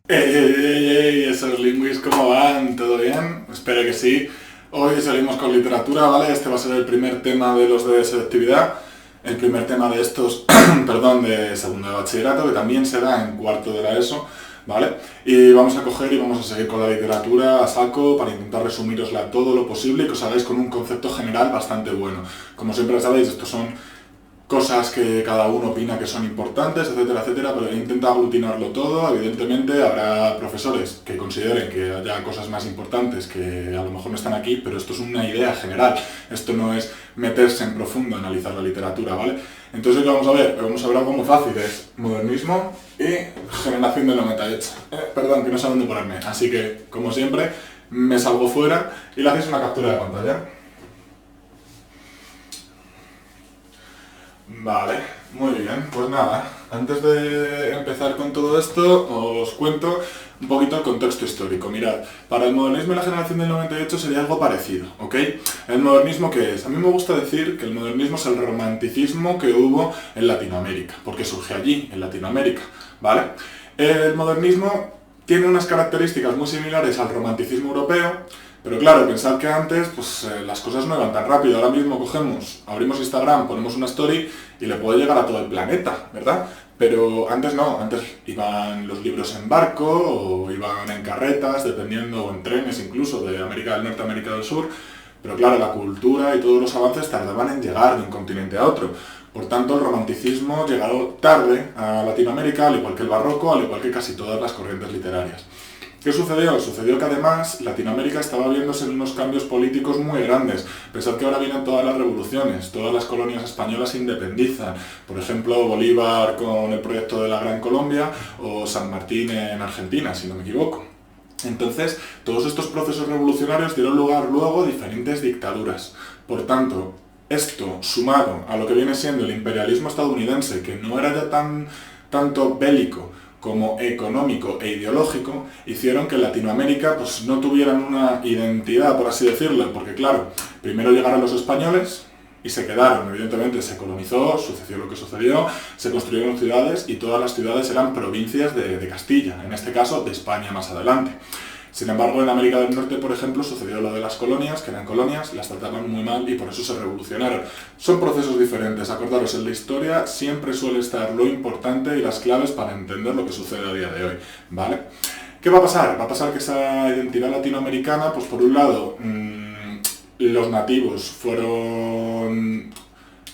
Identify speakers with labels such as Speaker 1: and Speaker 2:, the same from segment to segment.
Speaker 1: Esos lingüis, ¿cómo van? ¿Todo bien? Espero que sí. Hoy salimos con literatura, ¿vale? Este va a ser el primer tema de los de selectividad, el primer tema de estos, perdón, de segundo de bachillerato, que también se da en cuarto de la ESO, ¿vale? Y vamos a coger y vamos a seguir con la literatura a saco para intentar resumirosla todo lo posible y que os hagáis con un concepto general bastante bueno. Como siempre sabéis, estos son cosas que cada uno opina que son importantes, etcétera, etcétera, pero intenta aglutinarlo todo. Evidentemente habrá profesores que consideren que haya cosas más importantes que a lo mejor no están aquí, pero esto es una idea general, esto no es meterse en profundo a analizar la literatura, ¿vale? Entonces, ¿qué vamos a ver? Vamos a ver algo muy fácil, es modernismo y generación del 98. Perdón, que no sé dónde ponerme, así que, como siempre, me salgo fuera y le hacéis una captura de pantalla. Vale, muy bien, pues nada, antes de empezar con todo esto os cuento un poquito el contexto histórico. Mirad, para el modernismo y la generación del 98 sería algo parecido, ¿ok? ¿El modernismo qué es? A mí me gusta decir que el modernismo es el romanticismo que hubo en Latinoamérica, porque surge allí, en Latinoamérica, ¿vale? El modernismo tiene unas características muy similares al romanticismo europeo, pero claro, pensad que antes pues, las cosas no iban tan rápido. Ahora mismo cogemos, abrimos Instagram, ponemos una story y le puede llegar a todo el planeta, ¿verdad? Pero antes no, antes iban los libros en barco o iban en carretas, dependiendo, o en trenes incluso, de América del Norte a América del Sur. Pero claro, la cultura y todos los avances tardaban en llegar de un continente a otro. Por tanto, el romanticismo llegó tarde a Latinoamérica, al igual que el barroco, al igual que casi todas las corrientes literarias. ¿Qué sucedió? Sucedió que además Latinoamérica estaba viéndose en unos cambios políticos muy grandes. Pensad que ahora vienen todas las revoluciones, todas las colonias españolas se independizan. Por ejemplo, Bolívar con el proyecto de la Gran Colombia o San Martín en Argentina, si no me equivoco. Entonces, todos estos procesos revolucionarios dieron lugar luego a diferentes dictaduras. Por tanto, esto, sumado a lo que viene siendo el imperialismo estadounidense, que no era ya tanto bélico, como económico e ideológico, hicieron que Latinoamérica pues, no tuvieran una identidad, por así decirlo, porque claro, primero llegaron los españoles y se quedaron, evidentemente se colonizó, sucedió lo que sucedió, se construyeron ciudades y todas las ciudades eran provincias de Castilla, en este caso de España más adelante. Sin embargo, en América del Norte, por ejemplo, sucedió lo de las colonias, que eran colonias, las trataban muy mal y por eso se revolucionaron. Son procesos diferentes, acordaros, en la historia siempre suele estar lo importante y las claves para entender lo que sucede a día de hoy, ¿vale? ¿Qué va a pasar? Va a pasar que esa identidad latinoamericana, pues por un lado, los nativos fueron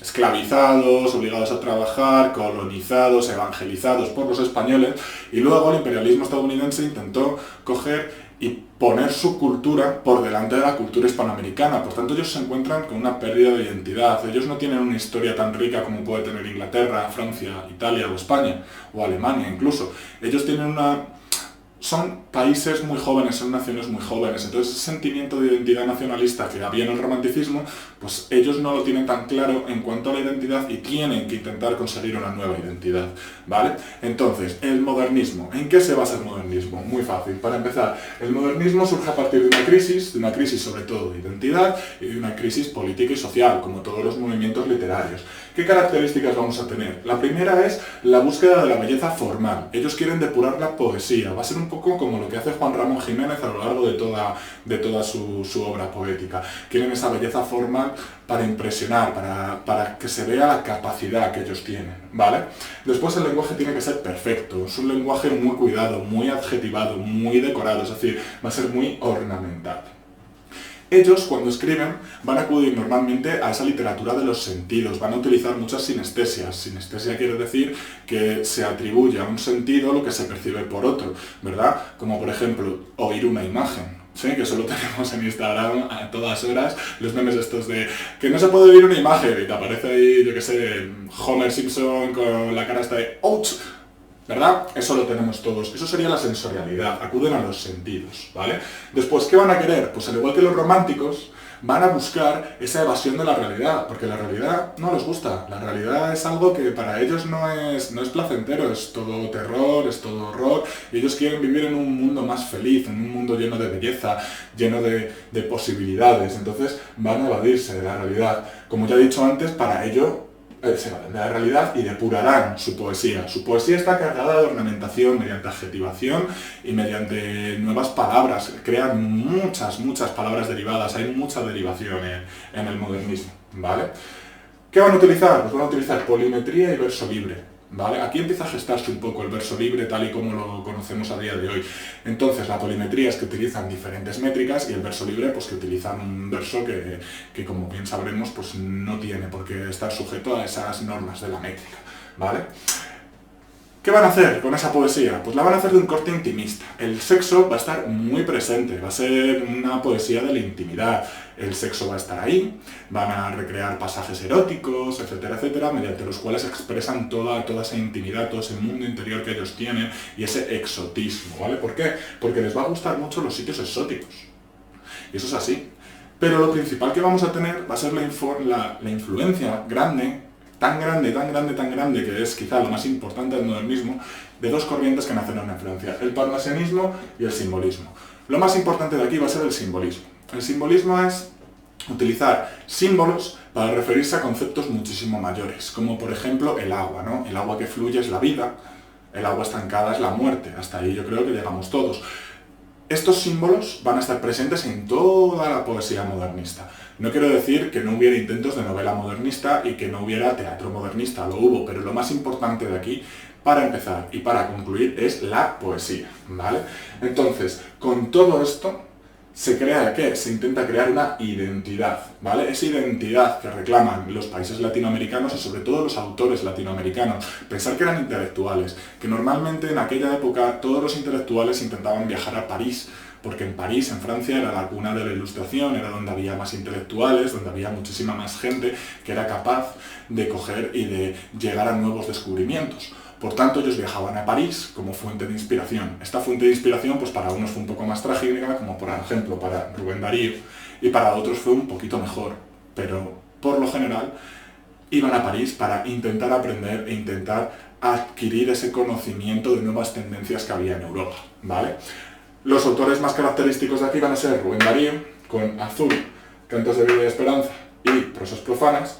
Speaker 1: esclavizados, obligados a trabajar, colonizados, evangelizados por los españoles, y luego el imperialismo estadounidense intentó coger y poner su cultura por delante de la cultura hispanoamericana. Por tanto, ellos se encuentran con una pérdida de identidad. Ellos no tienen una historia tan rica como puede tener Inglaterra, Francia, Italia o España, o Alemania incluso. Ellos tienen son países muy jóvenes, son naciones muy jóvenes, entonces ese sentimiento de identidad nacionalista que había en el romanticismo, pues ellos no lo tienen tan claro en cuanto a la identidad y tienen que intentar conseguir una nueva identidad, ¿vale? Entonces, el modernismo, ¿en qué se basa el modernismo? Muy fácil, para empezar, el modernismo surge a partir de una crisis sobre todo de identidad y de una crisis política y social, como todos los movimientos literarios. ¿Qué características vamos a tener? La primera es la búsqueda de la belleza formal. Ellos quieren depurar la poesía. Va a ser un poco como lo que hace Juan Ramón Jiménez a lo largo de toda su obra poética. Quieren esa belleza formal para impresionar, para que se vea la capacidad que ellos tienen, ¿vale? Después el lenguaje tiene que ser perfecto. Es un lenguaje muy cuidado, muy adjetivado, muy decorado. Es decir, va a ser muy ornamental. Ellos, cuando escriben, van a acudir normalmente a esa literatura de los sentidos, van a utilizar muchas sinestesias. Sinestesia quiere decir que se atribuye a un sentido lo que se percibe por otro, ¿verdad? Como por ejemplo, oír una imagen. Sí, que solo tenemos en Instagram a todas horas los memes estos de que no se puede oír una imagen y te aparece ahí, yo qué sé, Homer Simpson con la cara esta de ¡ouch! ¿Verdad? Eso lo tenemos todos. Eso sería la sensorialidad. Acuden a los sentidos, ¿vale? Después, ¿qué van a querer? Pues al igual que los románticos, van a buscar esa evasión de la realidad, porque la realidad no les gusta. La realidad es algo que para ellos no es placentero, es todo terror, es todo horror. Y ellos quieren vivir en un mundo más feliz, en un mundo lleno de belleza, lleno de posibilidades. Entonces van a evadirse de la realidad. Como ya he dicho antes, para ello se evaden de la realidad y depurarán su poesía. Su poesía está cargada de ornamentación mediante adjetivación y mediante nuevas palabras. Crean muchas palabras derivadas, hay mucha derivación en el modernismo, ¿vale? ¿Qué van a utilizar? Pues van a utilizar polimetría y verso libre, ¿vale? Aquí empieza a gestarse un poco el verso libre tal y como lo conocemos a día de hoy. Entonces, la polimetría es que utilizan diferentes métricas y el verso libre, pues que utilizan un verso que como bien sabremos, pues no tiene por qué estar sujeto a esas normas de la métrica, ¿vale? ¿Qué van a hacer con esa poesía? Pues la van a hacer de un corte intimista. El sexo va a estar muy presente, va a ser una poesía de la intimidad. El sexo va a estar ahí, van a recrear pasajes eróticos, etcétera, etcétera, mediante los cuales expresan toda esa intimidad, todo ese mundo interior que ellos tienen y ese exotismo, ¿vale? ¿Por qué? Porque les va a gustar mucho los sitios exóticos. Y eso es así. Pero lo principal que vamos a tener va a ser la influencia grande, tan grande, que es quizá lo más importante del modernismo, de dos corrientes que nacieron en Francia, el parnasianismo y el simbolismo. Lo más importante de aquí va a ser el simbolismo. El simbolismo es utilizar símbolos para referirse a conceptos muchísimo mayores, como por ejemplo el agua, ¿no? El agua que fluye es la vida, el agua estancada es la muerte, hasta ahí yo creo que llegamos todos. Estos símbolos van a estar presentes en toda la poesía modernista. No quiero decir que no hubiera intentos de novela modernista y que no hubiera teatro modernista, lo hubo, pero lo más importante de aquí, para empezar y para concluir, es la poesía, ¿vale? Entonces, con todo esto, se crea ¿qué? Se intenta crear una identidad, ¿vale? Esa identidad que reclaman los países latinoamericanos y sobre todo los autores latinoamericanos. Pensar que eran intelectuales, que normalmente en aquella época todos los intelectuales intentaban viajar a París, porque en París, en Francia, era la cuna de la Ilustración, era donde había más intelectuales, donde había muchísima más gente que era capaz de coger y de llegar a nuevos descubrimientos. Por tanto, ellos viajaban a París como fuente de inspiración. Esta fuente de inspiración, pues para unos fue un poco más trágica, como por ejemplo para Rubén Darío, y para otros fue un poquito mejor. Pero, por lo general, iban a París para intentar aprender e intentar adquirir ese conocimiento de nuevas tendencias que había en Europa, ¿vale? Los autores más característicos de aquí van a ser Rubén Darío, con Azul, Cantos de Vida y Esperanza y Prosas Profanas,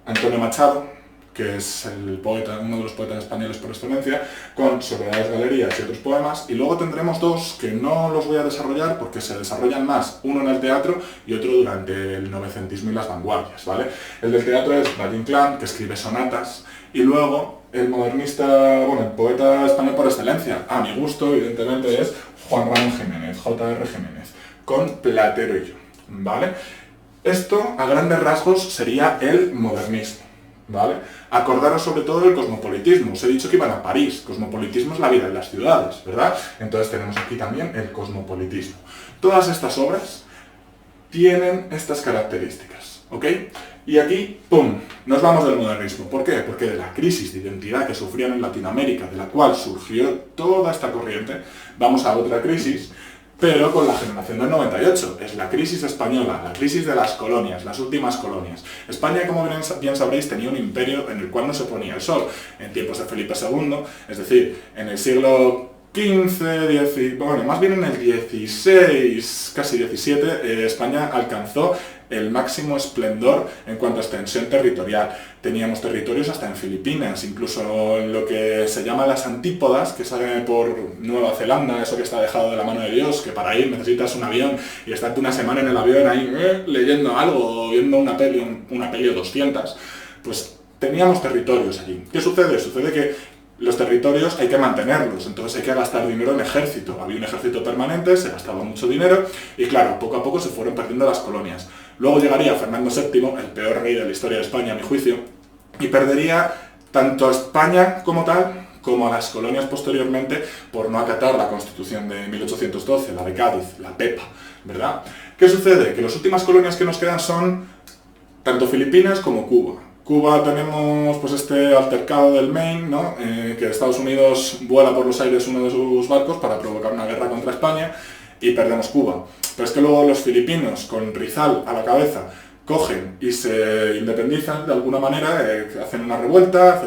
Speaker 1: Antonio Machado, que es el poeta, uno de los poetas españoles por excelencia, con Soledades Galerías y otros poemas, y luego tendremos dos que no los voy a desarrollar porque se desarrollan más, uno en el teatro y otro durante el novecentismo y las vanguardias, ¿vale? El del teatro es Valle Inclán, que escribe sonatas, y luego el modernista, bueno, el poeta español por excelencia, a mi gusto, evidentemente, es Juan Ramón Jiménez, J.R. Jiménez, con Platero y yo, ¿vale? Esto, a grandes rasgos, sería el modernismo, ¿vale? Acordaros sobre todo del cosmopolitismo. Os he dicho que iban a París. Cosmopolitismo es la vida en las ciudades, ¿verdad? Entonces tenemos aquí también el cosmopolitismo. Todas estas obras tienen estas características, ¿ok? Y aquí, ¡pum!, nos vamos del modernismo. ¿Por qué? Porque de la crisis de identidad que sufrían en Latinoamérica, de la cual surgió toda esta corriente, vamos a otra crisis, pero con la generación del 98. Es la crisis española, la crisis de las colonias, las últimas colonias. España, como bien sabréis, tenía un imperio en el cual no se ponía el sol. En tiempos de Felipe II, es decir, en el siglo XV, bueno, más bien en el XVI, casi XVII, España alcanzó el máximo esplendor en cuanto a extensión territorial. Teníamos territorios hasta en Filipinas, incluso en lo que se llama las antípodas, que sale por Nueva Zelanda, eso que está dejado de la mano de Dios, que para ir necesitas un avión y estarte una semana en el avión ahí leyendo algo o viendo una peli o 200, pues teníamos territorios allí. ¿Qué sucede? Sucede que los territorios hay que mantenerlos, entonces hay que gastar dinero en ejército. Había un ejército permanente, se gastaba mucho dinero y claro, poco a poco se fueron perdiendo las colonias. Luego llegaría Fernando VII, el peor rey de la historia de España a mi juicio, y perdería tanto a España como tal, como a las colonias posteriormente, por no acatar la Constitución de 1812, la de Cádiz, la PEPA, ¿verdad? ¿Qué sucede? Que las últimas colonias que nos quedan son tanto Filipinas como Cuba. Cuba tenemos pues este altercado del Maine, ¿no? Que Estados Unidos vuela por los aires uno de sus barcos para provocar una guerra contra España y perdemos Cuba. Pero es que luego los filipinos, con Rizal a la cabeza, cogen y se independizan de alguna manera, hacen una revuelta,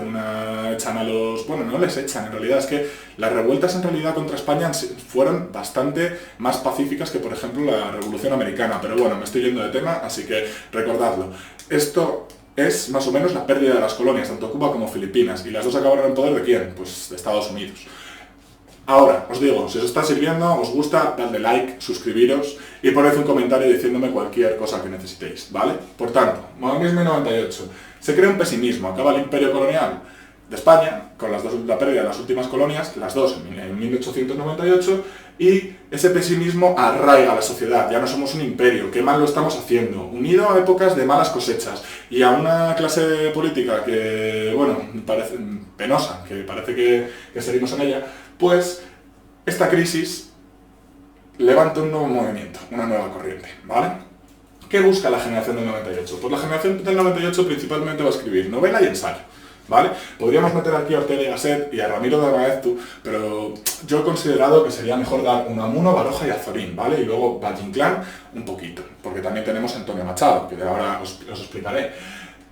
Speaker 1: echan a los... Bueno, no les echan, en realidad es que las revueltas en realidad contra España fueron bastante más pacíficas que, por ejemplo, la Revolución Americana. Pero bueno, me estoy yendo de tema, así que recordadlo. Esto es más o menos la pérdida de las colonias, tanto Cuba como Filipinas. ¿Y las dos acabaron en poder de quién? Pues de Estados Unidos. Ahora, os digo, si os está sirviendo, os gusta, dadle like, suscribiros y poned un comentario diciéndome cualquier cosa que necesitéis, ¿vale? Por tanto, modernismo y 98. Se crea un pesimismo, acaba el imperio colonial de España, con la pérdida de las últimas colonias, las dos en 1898, y ese pesimismo arraiga a la sociedad. Ya no somos un imperio, qué mal lo estamos haciendo, unido a épocas de malas cosechas y a una clase política que, bueno, parece penosa, que parece que seguimos en ella, pues esta crisis levanta un nuevo movimiento, una nueva corriente, ¿vale? ¿Qué busca la generación del 98? Pues la generación del 98 principalmente va a escribir novela y ensayo, ¿vale? Podríamos meter aquí a Ortega y Gasset y a Ramiro de Maeztu, pero yo he considerado que sería mejor dar Unamuno, Baroja y Azorín, ¿vale? Y luego Valle Inclán un poquito, porque también tenemos a Antonio Machado, que ahora os explicaré.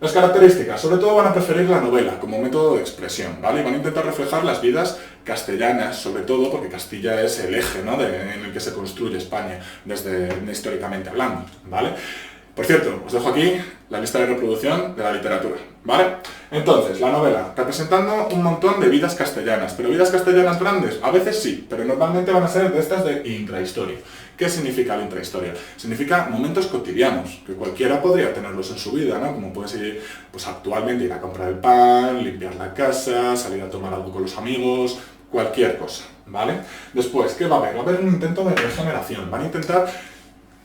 Speaker 1: Las características, sobre todo van a preferir la novela como método de expresión, ¿vale? Y van a intentar reflejar las vidas castellanas, sobre todo porque Castilla es el eje, ¿no?, en el que se construye España, históricamente hablando, ¿vale? Por cierto, os dejo aquí la lista de reproducción de la literatura, ¿vale? Entonces, la novela, representando un montón de vidas castellanas, pero vidas castellanas grandes, a veces sí, pero normalmente van a ser de estas de intrahistoria. ¿Qué significa la intrahistoria? Significa momentos cotidianos, que cualquiera podría tenerlos en su vida, ¿no? Como puede ser, pues actualmente ir a comprar el pan, limpiar la casa, salir a tomar algo con los amigos, cualquier cosa, ¿vale? Después, ¿qué va a haber? Va a haber un intento de regeneración, van a intentar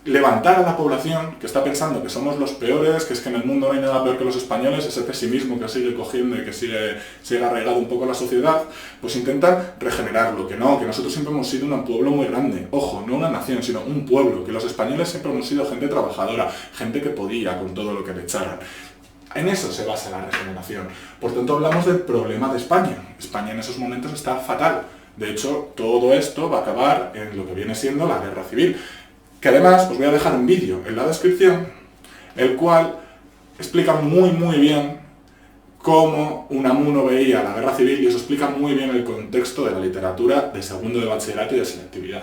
Speaker 1: levantar a la población que está pensando que somos los peores, que es que en el mundo no hay nada peor que los españoles, ese pesimismo que sigue cogiendo y que sigue arraigado un poco en la sociedad, pues intentan regenerarlo, que nosotros siempre hemos sido un pueblo muy grande, ojo, no una nación, sino un pueblo, que los españoles siempre hemos sido gente trabajadora, gente que podía con todo lo que le echaran. En eso se basa la regeneración. Por tanto, hablamos del problema de España. España en esos momentos está fatal. De hecho, todo esto va a acabar en lo que viene siendo la guerra civil. Que además os voy a dejar un vídeo en la descripción, el cual explica muy bien cómo Unamuno veía la guerra civil y os explica muy bien el contexto de la literatura de segundo de bachillerato y de selectividad.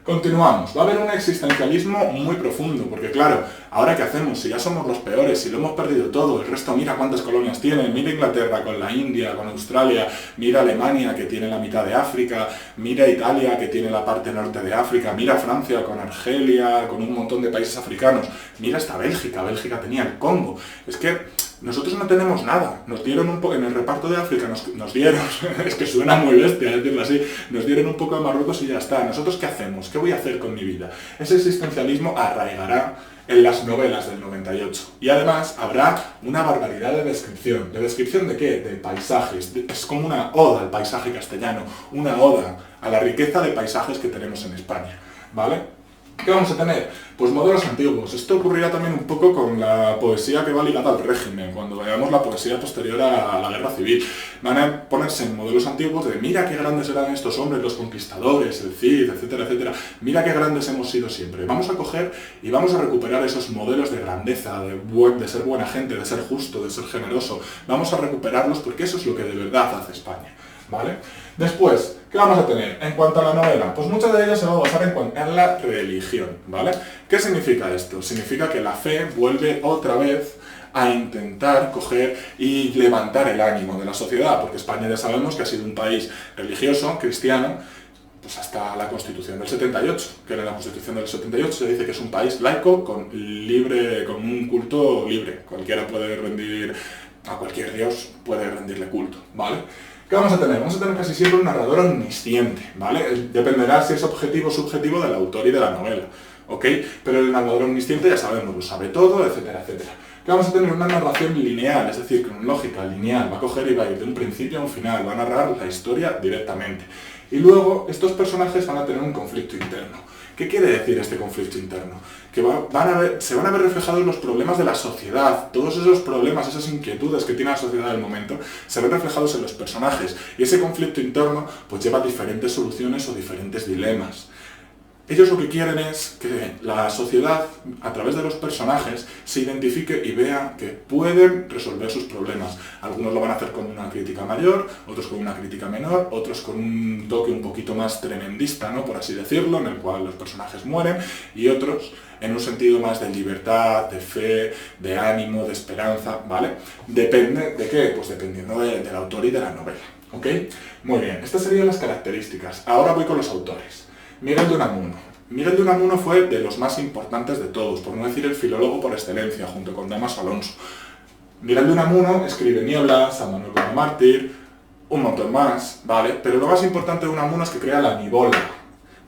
Speaker 1: Continuamos, va a haber un existencialismo muy profundo, porque claro, ¿ahora qué hacemos? Si ya somos los peores, si lo hemos perdido todo, el resto mira cuántas colonias tiene, mira Inglaterra con la India, con Australia, mira Alemania que tiene la mitad de África, mira Italia que tiene la parte norte de África, mira Francia con Argelia, con un montón de países africanos, mira hasta Bélgica, Bélgica tenía el Congo, es que nosotros no tenemos nada, nos dieron un poco, en el reparto de África nos dieron, es que suena muy bestia decirlo así, nos dieron un poco de Marruecos y ya está. ¿Nosotros qué hacemos? ¿Qué voy a hacer con mi vida? Ese existencialismo arraigará en las novelas del 98. Y además habrá una barbaridad de descripción. ¿De descripción de qué? De paisajes. Es como una oda al paisaje castellano, una oda a la riqueza de paisajes que tenemos en España, ¿vale? ¿Qué vamos a tener? Pues modelos antiguos. Esto ocurrirá también un poco con la poesía que va ligada al régimen, cuando veamos la poesía posterior a la guerra civil. Van a ponerse en modelos antiguos de mira qué grandes eran estos hombres, los conquistadores, el Cid, etcétera, etcétera. Mira qué grandes hemos sido siempre. Vamos a coger y vamos a recuperar esos modelos de grandeza, de ser buena gente, de ser justo, de ser generoso. Vamos a recuperarlos porque eso es lo que de verdad hace España, ¿vale? Después, ¿qué vamos a tener? En cuanto a la novela, pues muchas de ellas se va a basar en la religión, ¿vale? ¿Qué significa esto? Significa que la fe vuelve otra vez a intentar coger y levantar el ánimo de la sociedad, porque España ya sabemos que ha sido un país religioso, cristiano, pues hasta la Constitución del 78, que en la Constitución del 78 se dice que es un país laico con un culto libre. Cualquiera puede rendir, a cualquier dios puede rendirle culto, ¿vale? ¿Qué vamos a tener? Vamos a tener casi siempre un narrador omnisciente, ¿vale? Dependerá si es objetivo o subjetivo del autor y de la novela, ¿ok? Pero el narrador omnisciente ya sabemos, lo sabe todo, etcétera, etcétera. ¿Qué vamos a tener? Una narración lineal, es decir, cronológica, lineal, va a coger y va a ir de un principio a un final, va a narrar la historia directamente. Y luego estos personajes van a tener un conflicto interno. ¿Qué quiere decir este conflicto interno? Que se van a ver reflejados los problemas de la sociedad, todos esos problemas, esas inquietudes que tiene la sociedad del momento, se ven reflejados en los personajes. Y ese conflicto interno pues lleva diferentes soluciones o diferentes dilemas. Ellos lo que quieren es que la sociedad, a través de los personajes, se identifique y vea que pueden resolver sus problemas. Algunos lo van a hacer con una crítica mayor, otros con una crítica menor, otros con un toque un poquito más tremendista, ¿no?, por así decirlo, en el cual los personajes mueren, y otros en un sentido más de libertad, de fe, de ánimo, de esperanza, ¿vale? ¿Depende de qué? Pues dependiendo del autor y de la novela, ¿ok? Muy bien, estas serían las características. Ahora voy con los autores. Miguel de Unamuno. Miguel de Unamuno fue de los más importantes de todos, por no decir el filólogo por excelencia, junto con Damaso Alonso. Miguel de Unamuno escribe Niebla, San Manuel como mártir, un montón más, ¿vale? Pero lo más importante de Unamuno es que crea la nivola.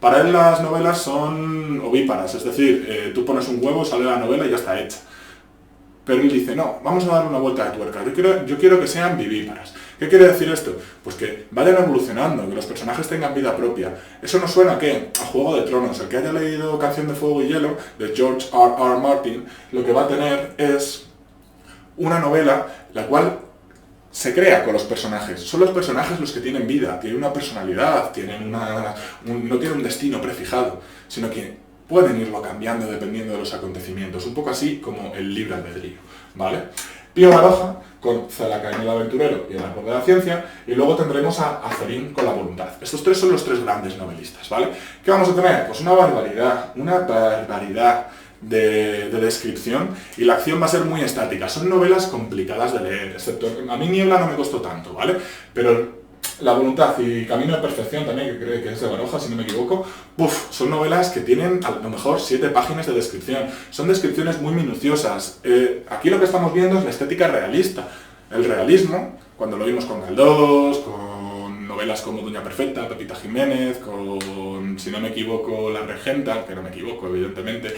Speaker 1: Para él las novelas son ovíparas, es decir, tú pones un huevo, sale la novela y ya está hecha. Pero él dice, no, vamos a dar una vuelta de tuerca, yo quiero que sean vivíparas. ¿Qué quiere decir esto? Pues que vayan evolucionando, que los personajes tengan vida propia. ¿Eso nos suena a qué? A Juego de Tronos. El que haya leído Canción de Fuego y Hielo, de George R.R. Martin, lo que va a tener es una novela la cual se crea con los personajes. Son los personajes los que tienen vida, tienen una personalidad, no tienen un destino prefijado, sino que pueden irlo cambiando dependiendo de los acontecimientos, un poco así como el libre albedrío, ¿vale? Pío Baroja con Zalaca en el aventurero y el árbol de la ciencia, y luego tendremos a Azorín con la voluntad. Estos tres son los tres grandes novelistas, ¿vale? ¿Qué vamos a tener? Pues una barbaridad de descripción, y la acción va a ser muy estática. Son novelas complicadas de leer, excepto a mí Niebla no me costó tanto, ¿vale? Pero La voluntad y Camino de perfección también, que creo que es de Baroja, si no me equivoco, son novelas que tienen a lo mejor 7 páginas de descripción. Son descripciones muy minuciosas. Aquí lo que estamos viendo es la estética realista. El realismo, cuando lo vimos con Galdós, con novelas como Doña Perfecta, Pepita Jiménez, con, si no me equivoco, La Regenta, que no me equivoco, evidentemente,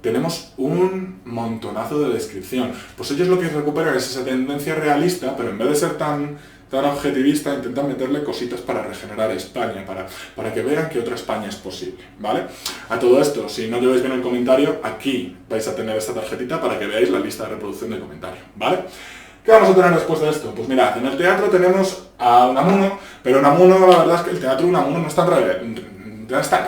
Speaker 1: tenemos un montonazo de descripción. Pues ellos lo que recuperan es esa tendencia realista, pero en vez de ser tan objetivista, intentan meterle cositas para regenerar España, para que vean que otra España es posible, ¿vale? A todo esto, si no lleváis bien el comentario, aquí vais a tener esta tarjetita para que veáis la lista de reproducción de comentario, ¿vale? ¿Qué vamos a tener después de esto? Pues mirad, en el teatro tenemos a Unamuno, pero Unamuno, la verdad es que el teatro de Unamuno no es tan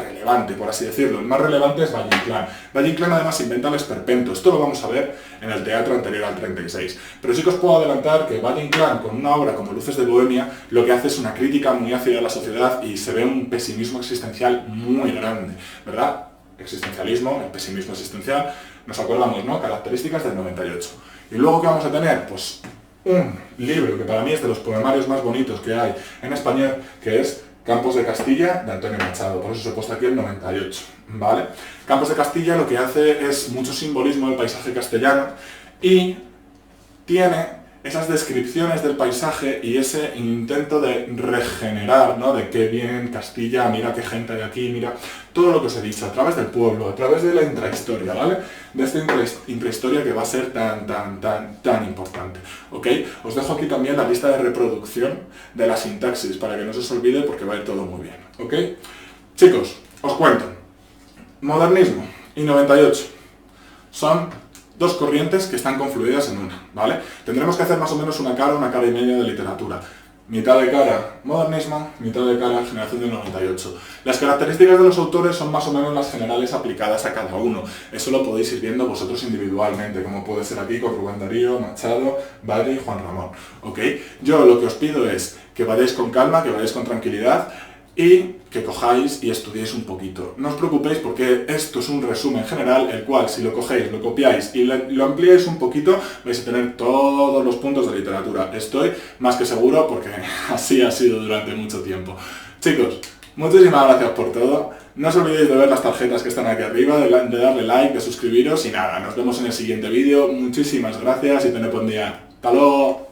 Speaker 1: relevante, por así decirlo. El más relevante es Valle Inclán. Valle Inclán además inventa el esperpento. Esto lo vamos a ver en el teatro anterior al 36. Pero sí que os puedo adelantar que Valle Inclán, con una obra como Luces de Bohemia, lo que hace es una crítica muy hacia la sociedad y se ve un pesimismo existencial muy grande, ¿verdad? Existencialismo, el pesimismo existencial, nos acordamos, ¿no? Características del 98. Y luego, ¿qué vamos a tener? Pues un libro que para mí es de los poemarios más bonitos que hay en español, que es Campos de Castilla, de Antonio Machado. Por eso os he puesto aquí el 98, ¿vale? Campos de Castilla lo que hace es mucho simbolismo del paisaje castellano y tiene esas descripciones del paisaje y ese intento de regenerar, ¿no? De qué bien Castilla, mira qué gente hay aquí, mira todo lo que os he dicho, a través del pueblo, a través de la intrahistoria, ¿vale? De esta intrahistoria que va a ser tan importante, ¿ok? Os dejo aquí también la lista de reproducción de la sintaxis, para que no se os olvide, porque va a ir todo muy bien, ¿ok? Chicos, os cuento. Modernismo y 98 son dos corrientes que están confluidas en una, ¿vale? Tendremos que hacer más o menos una cara y media de literatura. Mitad de cara modernismo, mitad de cara generación del 98. Las características de los autores son más o menos las generales aplicadas a cada uno. Eso lo podéis ir viendo vosotros individualmente, como puede ser aquí con Rubén Darío, Machado, Barry y Juan Ramón, ¿ok? Yo lo que os pido es que vayáis con calma, que vayáis con tranquilidad y que cojáis y estudiéis un poquito. No os preocupéis porque esto es un resumen general, el cual si lo cogéis, lo copiáis y lo ampliáis un poquito, vais a tener todos los puntos de literatura. Estoy más que seguro porque así ha sido durante mucho tiempo. Chicos, muchísimas gracias por todo. No os olvidéis de ver las tarjetas que están aquí arriba, de darle like, de suscribiros y nada, nos vemos en el siguiente vídeo. Muchísimas gracias y tened buen día. ¡Hasta luego!